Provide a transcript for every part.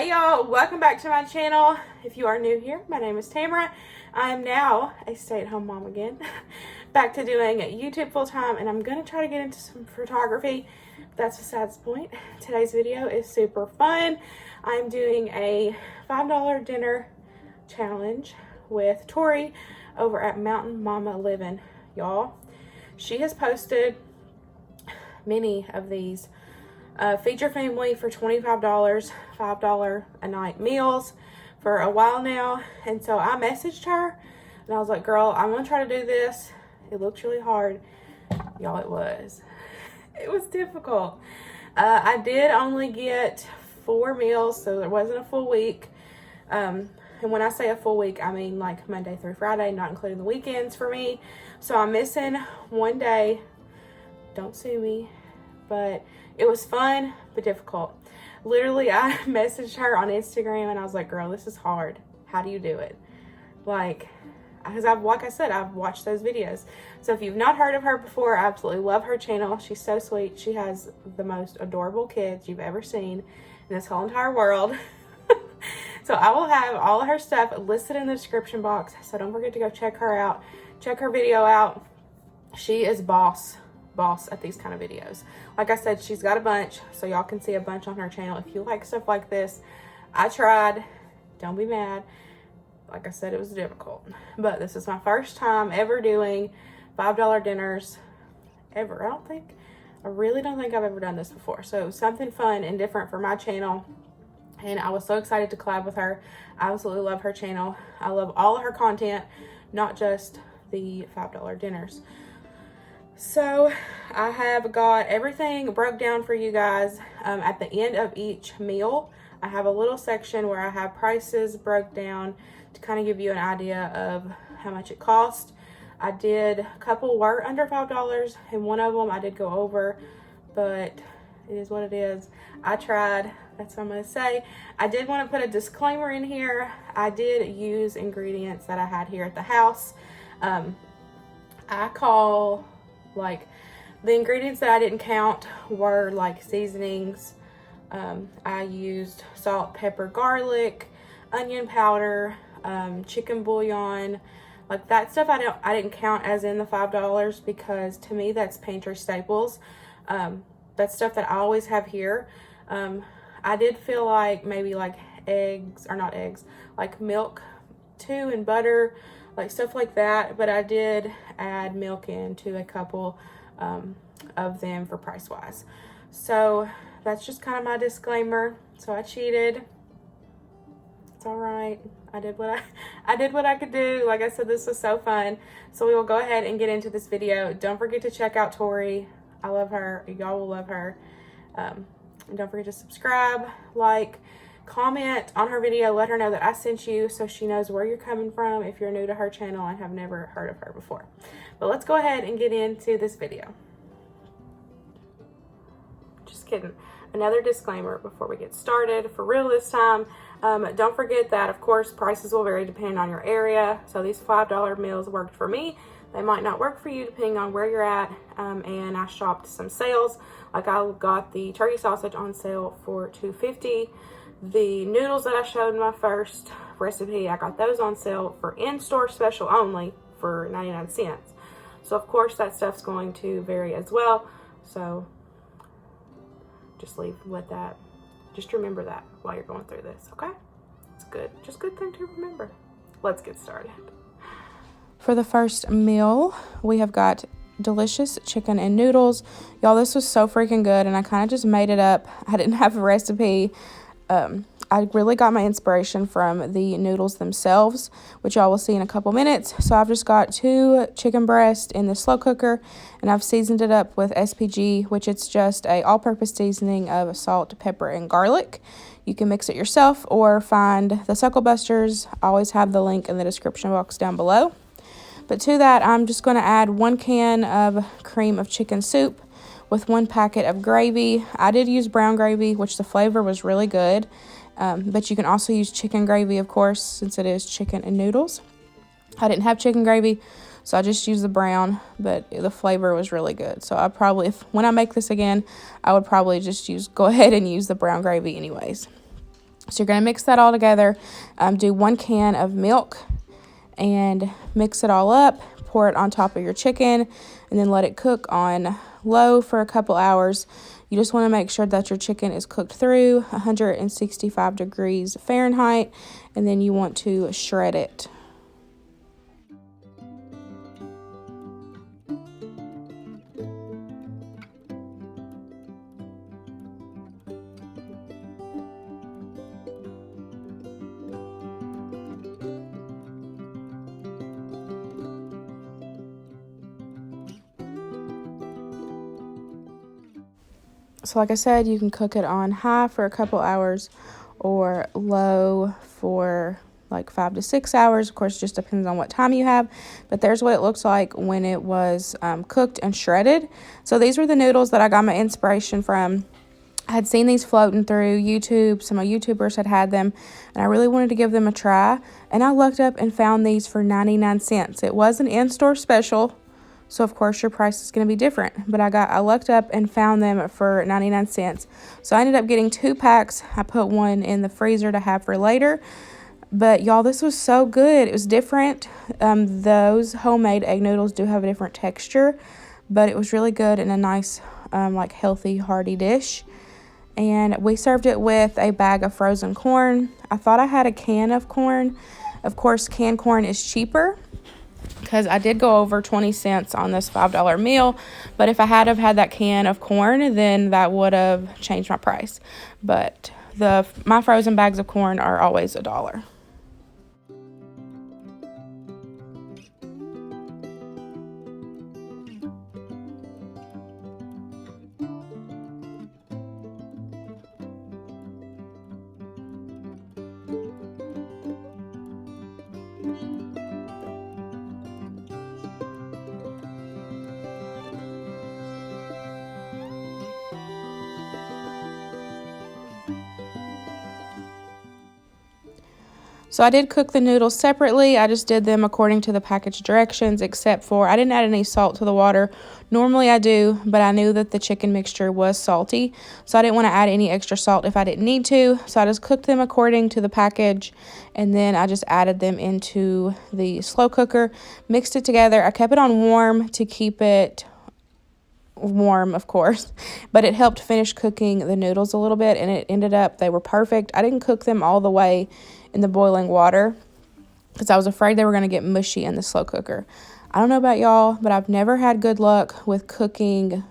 Hey y'all, welcome back to my channel. If you are new here, my name is Tamara. I am now a stay-at-home mom again. Back to doing YouTube full-time, and I'm going to try to get into some photography. That's besides the point. Today's video is super fun. I'm doing a $5 dinner challenge with Tory over at Mountain Mama Living, y'all. She has posted many of these feed your family for $25, $5 a night meals for a while now. And so I messaged her and I was like, girl, I'm gonna try to do this. It looks really hard. Y'all, it was difficult. I did only get 4 meals, so it wasn't a full week. And when I say a full week, I mean like Monday through Friday, not including the weekends for me. So I'm missing one day. Don't sue me. But it was fun, but difficult. Literally, I messaged her on Instagram and I was like, girl, this is hard. How do you do it? Like I said, I've watched those videos. So if you've not heard of her before, I absolutely love her channel. She's so sweet. She has the most adorable kids you've ever seen in this whole entire world. So I will have all of her stuff listed in the description box. So don't forget to go check her out. Check her video out. She is boss at these kind of videos. Like I said, she's got a bunch, so y'all can see a bunch on her channel. If you like stuff like this, I tried. Don't be mad. Like I said, it was difficult. But this is my first time ever doing $5 dinners. Ever. I really don't think I've ever done this before. So something fun and different for my channel. And I was so excited to collab with her. I absolutely love her channel. I love all of her content, not just the $5 dinners. So I have got everything broke down for you guys. At the end of each meal, I have a little section where I have prices broke down to kind of give you an idea of how much it cost. I did a couple were under $5 and one of them I did go over, but it is what it is. I tried. That's what I'm going to say. I did want to put a disclaimer in here. I did use ingredients that I had here at the house. I call like the ingredients that I didn't count were like seasonings. I used salt, pepper, garlic, onion powder, chicken bouillon, like that stuff. I didn't count as in the $5 because to me that's pantry staples. That's stuff that I always have here. I did feel like maybe like eggs, or not eggs, like milk too, and butter, like stuff like that. But I did add milk into a couple of them for price wise. So that's just kind of my disclaimer. So I cheated. It's all right. I did what I could do. Like I said, this was so fun. So we will go ahead and get into this video. Don't forget to check out Tory. I love her. Y'all will love her. And don't forget to subscribe, like, comment on her video. Let her know that I sent you so she knows where you're coming from if you're new to her channel and have never heard of her before. But let's go ahead and get into this video. Just kidding. Another disclaimer before we get started, for real this time. Don't forget that, of course, prices will vary depending on your area. So these $5 meals worked for me. They might not work for you depending on where you're at. And I shopped some sales. Like I got the turkey sausage on sale for $2.50. The noodles that I showed in my first recipe, I got those on sale for in-store special only for 99 cents. So of course that stuff's going to vary as well. So just leave with that. Just remember that while you're going through this, okay? It's good. Just good thing to remember. Let's get started. For the first meal, we have got delicious chicken and noodles. Y'all, this was so freaking good, and I kind of just made it up. I didn't have a recipe. I really got my inspiration from the noodles themselves, which y'all will see in a couple minutes. So I've just got 2 chicken breasts in the slow cooker, and I've seasoned it up with SPG, which it's just a all-purpose seasoning of salt, pepper, and garlic. You can mix it yourself or find the Suckle Busters. I always have the link in the description box down below. But to that, I'm just going to add 1 can of cream of chicken soup with 1 packet of gravy. I did use brown gravy, which the flavor was really good. But you can also use chicken gravy, of course, since it is chicken and noodles. I didn't have chicken gravy, so I just used the brown, but the flavor was really good. So I probably, when I make this again, I would probably just go ahead and use the brown gravy anyways. So you're going to mix that all together. Do 1 can of milk and mix it all up. Pour it on top of your chicken and then let it cook on low for a couple hours. You just want to make sure that your chicken is cooked through 165 degrees Fahrenheit, and then you want to shred it. So like I said, you can cook it on high for a couple hours or low for like 5 to 6 hours. Of course, it just depends on what time you have. But there's what it looks like when it was cooked and shredded. So these were the noodles that I got my inspiration from. I had seen these floating through YouTube. Some of my YouTubers had them, and I really wanted to give them a try. And I looked up and found these for 99 cents. It was an in-store special, so of course your price is going to be different. But I looked up and found them for 99 cents. So I ended up getting 2 packs. I put one in the freezer to have for later. But y'all, this was so good. It was different. Those homemade egg noodles do have a different texture, but it was really good in a nice, like healthy, hearty dish. And we served it with a bag of frozen corn. I thought I had a can of corn. Of course, canned corn is cheaper because I did go over 20 cents on this $5 meal. But if I had have had that can of corn, then that would have changed my price. But my frozen bags of corn are always $1. So I did cook the noodles separately. I just did them according to the package directions, except for I didn't add any salt to the water. Normally I do, but I knew that the chicken mixture was salty, so I didn't want to add any extra salt if I didn't need to. So I just cooked them according to the package, and then I just added them into the slow cooker, mixed it together. I kept it on warm to keep it warm, of course, but it helped finish cooking the noodles a little bit, and it ended up, they were perfect. I didn't cook them all the way in the boiling water because I was afraid they were going to get mushy in the slow cooker. I don't know about y'all, but I've never had good luck with cooking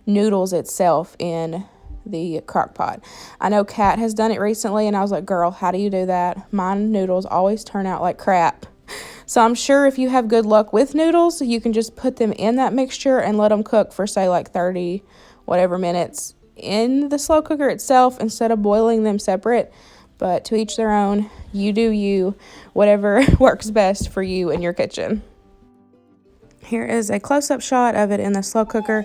noodles itself in the crock pot. I know Kat has done it recently, and I was like, girl, how do you do that? My noodles always turn out like crap. So I'm sure if you have good luck with noodles, you can just put them in that mixture and let them cook for, say, like 30 whatever minutes in the slow cooker itself instead of boiling them separate. But to each their own, you do you, whatever works best for you in your kitchen. Here is a close-up shot of it in the slow cooker.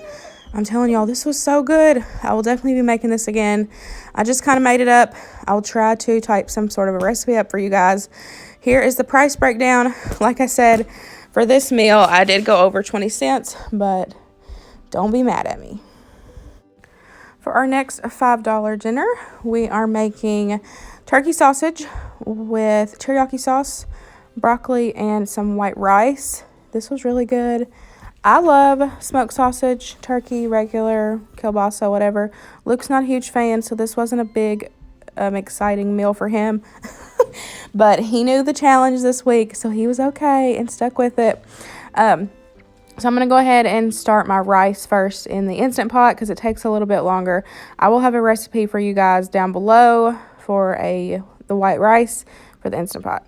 I'm telling y'all, this was so good. I will definitely be making this again. I just kind of made it up. I'll try to type some sort of a recipe up for you guys. Here is the price breakdown. Like I said, for this meal, I did go over 20 cents, but don't be mad at me. For our next $5 dinner, we are making turkey sausage with teriyaki sauce, broccoli, and some white rice. This was really good. I love smoked sausage, turkey, regular, kielbasa, whatever. Luke's not a huge fan, so this wasn't a big, exciting meal for him. But he knew the challenge this week, so he was okay and stuck with it. So I'm going to go ahead and start my rice first in the Instant Pot because it takes a little bit longer. I will have a recipe for you guys down below for the white rice for the Instant Pot.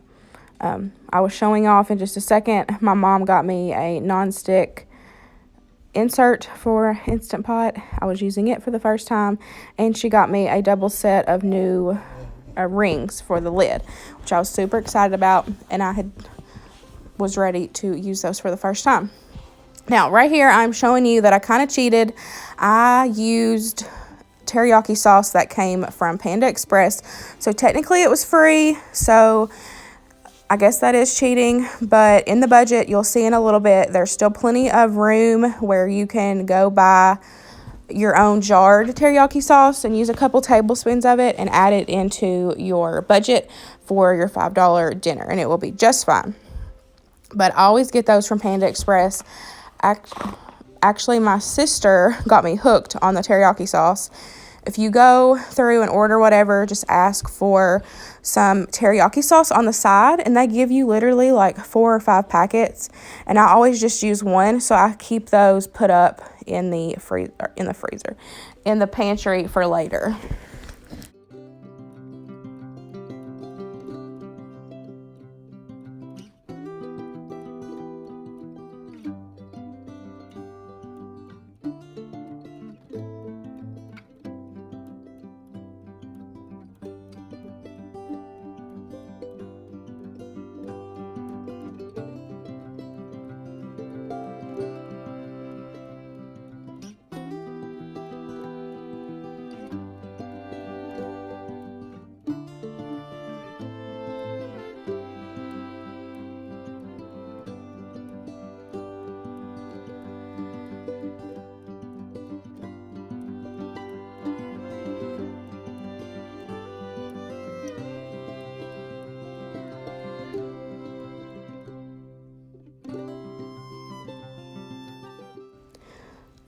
I was showing off in just a second. My mom got me a non-stick insert for Instant Pot. I was using it for the first time, and she got me a double set of new rings for the lid, which I was super excited about, and I was ready to use those for the first time. Now, right here, I'm showing you that I kind of cheated. I used teriyaki sauce that came from Panda Express. So technically it was free. So I guess that is cheating. But in the budget, you'll see in a little bit, there's still plenty of room where you can go buy your own jarred teriyaki sauce and use a couple tablespoons of it and add it into your budget for your $5 dinner, and it will be just fine. But I always get those from Panda Express. Actually, my sister got me hooked on the teriyaki sauce. If you go through and order whatever, just ask for some teriyaki sauce on the side, and they give you literally like 4 or 5 packets, and I always just use one, so I keep those put up in the pantry for later.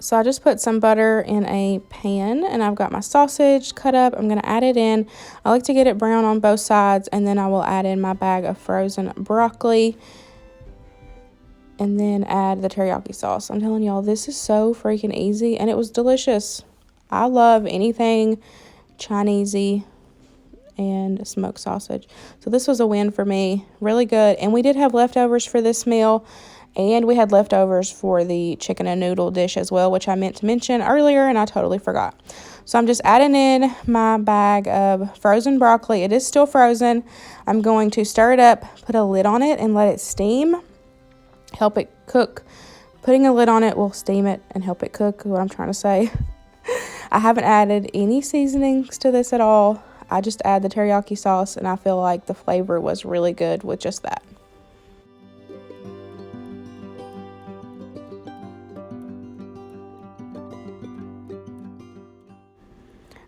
So I just put some butter in a pan, and I've got my sausage cut up. I'm going to add it in. I like to get it brown on both sides, and then I will add in my bag of frozen broccoli and then add the teriyaki sauce. I'm telling y'all, this is so freaking easy, and it was delicious. I love anything Chinesey and smoked sausage. So this was a win for me. Really good. And we did have leftovers for this meal. And we had leftovers for the chicken and noodle dish as well, which I meant to mention earlier and I totally forgot. So I'm just adding in my bag of frozen broccoli. It is still frozen. I'm going to stir it up, put a lid on it, and let it steam. Help it cook. Putting a lid on it will steam it and help it cook, is what I'm trying to say. I haven't added any seasonings to this at all. I just add the teriyaki sauce, and I feel like the flavor was really good with just that.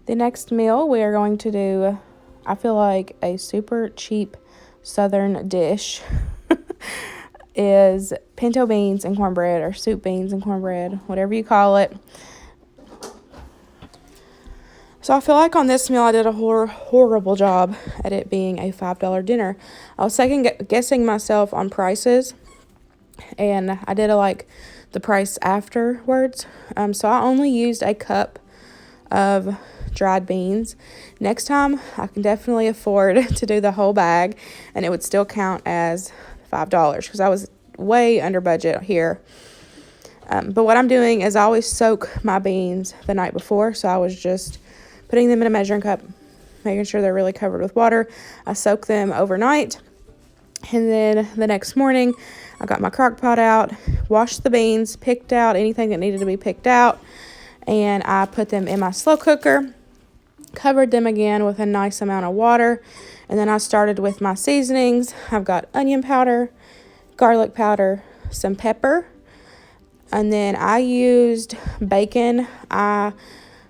The next meal we are going to do, I feel like a super cheap southern dish, is pinto beans and cornbread, or soup beans and cornbread, whatever you call it. So I feel like on this meal I did a horrible job at it being a $5 dinner. I was second guessing myself on prices, and I did the price afterwards. So I only used a cup of dried beans. Next time I can definitely afford to do the whole bag, and it would still count as $5 because I was way under budget here. But what I'm doing is I always soak my beans the night before, so I was just putting them in a measuring cup, making sure they're really covered with water. I soak them overnight, and then the next morning I got my crock pot out, washed the beans, picked out anything that needed to be picked out, and I put them in my slow cooker, covered them again with a nice amount of water, and then I started with my seasonings. I've got onion powder, garlic powder, some pepper, and then I used bacon. I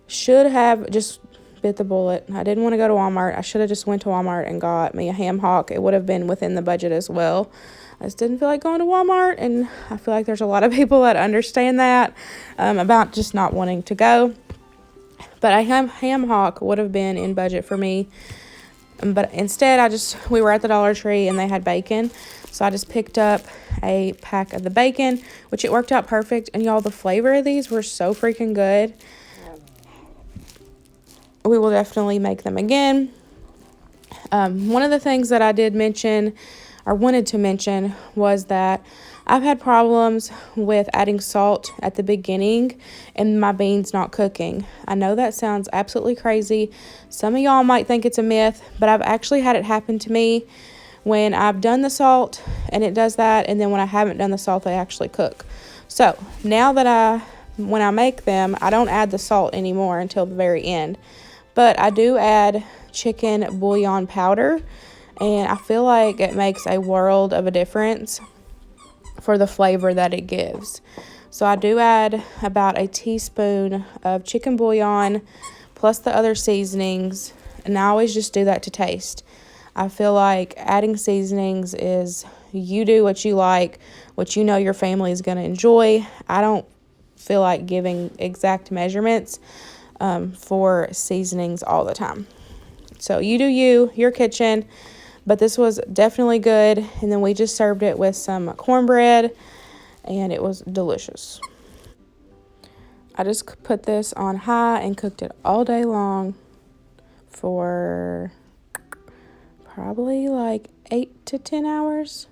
should have just bit the bullet. I didn't want to go to Walmart. I should have just went to Walmart and got me a ham hock. It would have been within the budget as well. I just didn't feel like going to Walmart, and I feel like there's a lot of people that understand that about just not wanting to go. But a ham hock would have been in budget for me. But instead, we were at the Dollar Tree, and they had bacon. So I just picked up a pack of the bacon, which it worked out perfect. And y'all, the flavor of these were so freaking good. We will definitely make them again. One of the things that I did mention, or wanted to mention, was that I've had problems with adding salt at the beginning and my beans not cooking. I know that sounds absolutely crazy. Some of y'all might think it's a myth, but I've actually had it happen to me when I've done the salt and it does that, and then when I haven't done the salt, they actually cook. So now that when I make them, I don't add the salt anymore until the very end. But I do add chicken bouillon powder, and I feel like it makes a world of a difference for the flavor that it gives. So I do add about a teaspoon of chicken bouillon plus the other seasonings, and I always just do that to taste. I feel like adding seasonings is you do what you like, what you know your family is going to enjoy. I don't feel like giving exact measurements for seasonings all the time. So you do your kitchen, but this was definitely good. And then we just served it with some cornbread, and it was delicious. I just put this on high and cooked it all day long for probably like 8 to 10 hours.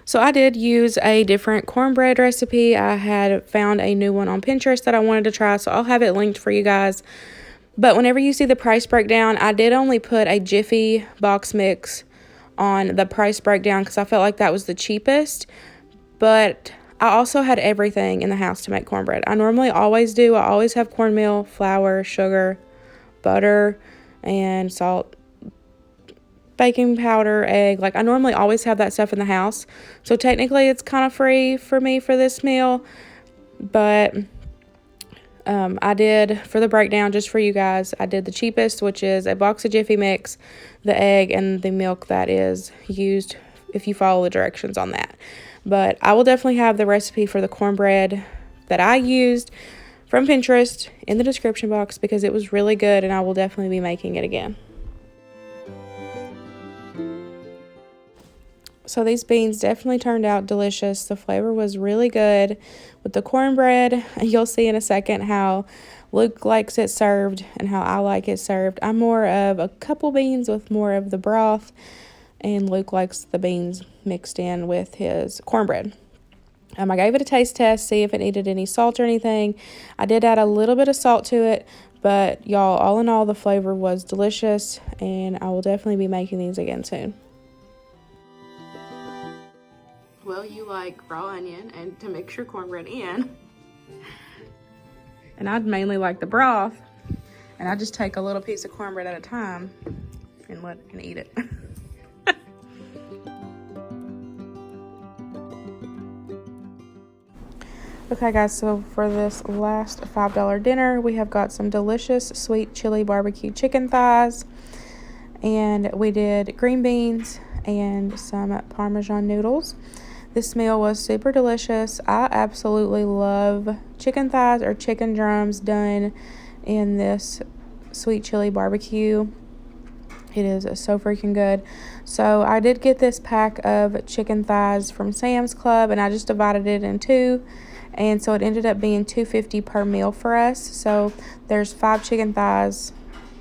So I did use a different cornbread recipe. I had found a new one on Pinterest that I wanted to try, so I'll have it linked for you guys. But whenever you see the price breakdown, I did only put a Jiffy box mix on the price breakdown because I felt like that was the cheapest. But I also had everything in the house to make cornbread. I normally always do. I always have cornmeal, flour, sugar, butter, and salt, baking powder, egg. Like, I normally always have that stuff in the house. So technically it's kind of free for me for this meal. But I did, for the breakdown, just for you guys, I did the cheapest, which is a box of Jiffy Mix, the egg, and the milk that is used if you follow the directions on that. But I will definitely have the recipe for the cornbread that I used from Pinterest in the description box because it was really good, and I will definitely be making it again. So these beans definitely turned out delicious. The flavor was really good with the cornbread. You'll see in a second how Luke likes it served and how I like it served. I'm more of a couple beans with more of the broth, and Luke likes the beans mixed in with his cornbread. I gave it a taste test, see if it needed any salt or anything. I did add a little bit of salt to it, but y'all, all in all, the flavor was delicious, and I will definitely be making these again soon. Well, you like raw onion and to mix your cornbread in. And I'd mainly like the broth. And I just take a little piece of cornbread at a time and eat it. Okay guys, so for this last $5 dinner, we have got some delicious sweet chili barbecue chicken thighs. And we did green beans and some Parmesan noodles. This meal was super delicious. I absolutely love chicken thighs or chicken drums done in this sweet chili barbecue. It is so freaking good. So I did get this pack of chicken thighs from Sam's Club, and I just divided it in two. And so it ended up being $2.50 per meal for us. So there's 5 chicken thighs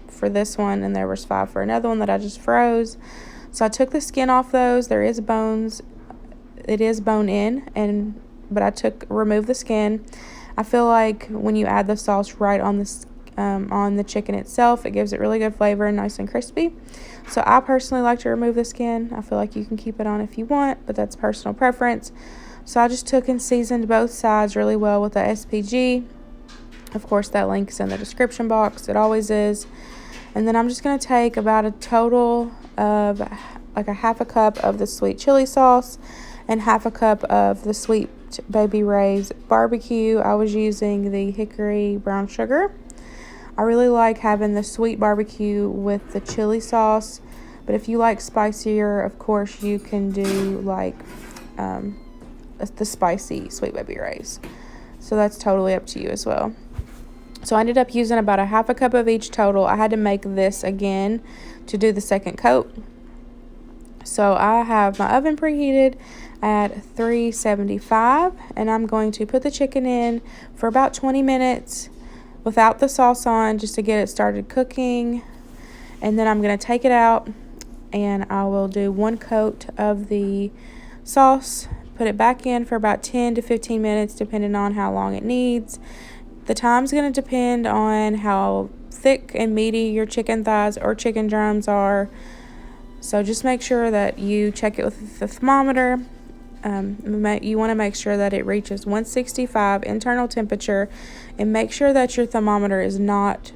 for this one, and there was 5 for another one that I just froze. So I took the skin off those. There is bones. It is bone in, but I removed the skin. I feel like when you add the sauce right on the chicken itself, it gives it really good flavor and nice and crispy. So I personally like to remove the skin. I feel like you can keep it on if you want, but that's personal preference. So I just took and seasoned both sides really well with the SPG. Of course, that link's in the description box. It always is. And then I'm just going to take about a total of like a half a cup of the sweet chili sauce and half a cup of the Sweet Baby Ray's barbecue. I was using the hickory brown sugar. I really like having the sweet barbecue with the chili sauce, but if you like spicier, of course you can do like the spicy Sweet Baby Ray's. So that's totally up to you as well. So I ended up using about a half a cup of each total. I had to make this again to do the second coat. So I have my oven preheated at 375, and I'm going to put the chicken in for about 20 minutes without the sauce on, just to get it started cooking. And then I'm going to take it out, and I will do 1 coat of the sauce, put it back in for about 10 to 15 minutes depending on how long it needs. The time's going to depend on how thick and meaty your chicken thighs or chicken drums are. So just make sure that you check it with the thermometer. You want to make sure that it reaches 165 internal temperature, and make sure that your thermometer is not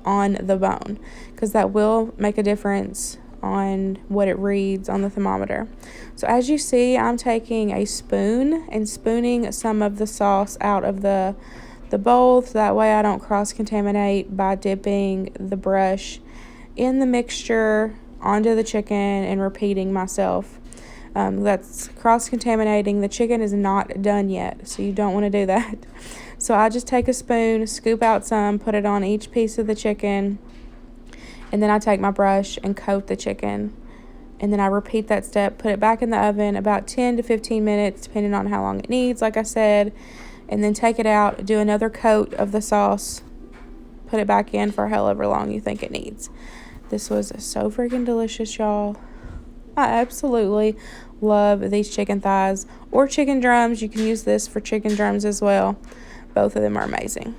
on the bone, because that will make a difference on what it reads on the thermometer. So as you see, I'm taking a spoon and spooning some of the sauce out of the bowl, so that way I don't cross-contaminate by dipping the brush in the mixture onto the chicken and repeating myself. That's cross-contaminating. The chicken is not done yet, so you don't want to do that. So I just take a spoon, scoop out some, put it on each piece of the chicken, and then I take my brush and coat the chicken. And then I repeat that step, put it back in the oven about 10 to 15 minutes, depending on how long it needs, like I said. And then take it out, do another coat of the sauce, put it back in for however long you think it needs. This was so freaking delicious, y'all. I absolutely love these chicken thighs or chicken drums. You can use this for chicken drums as well. Both of them are amazing.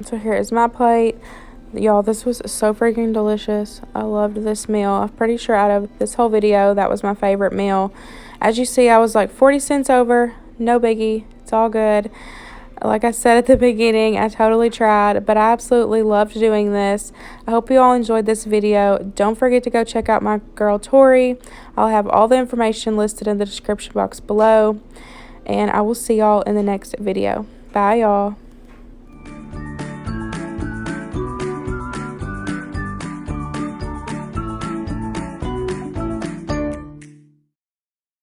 So here is my plate. Y'all, this was so freaking delicious. I loved this meal. I'm pretty sure out of this whole video, that was my favorite meal. As you see, I was like 40 cents over. No biggie. It's all good. Like I said at the beginning, I totally tried, but I absolutely loved doing this. I hope you all enjoyed this video. Don't forget to go check out my girl Tory. I'll have all the information listed in the description box below. And I will see y'all in the next video. Bye, y'all.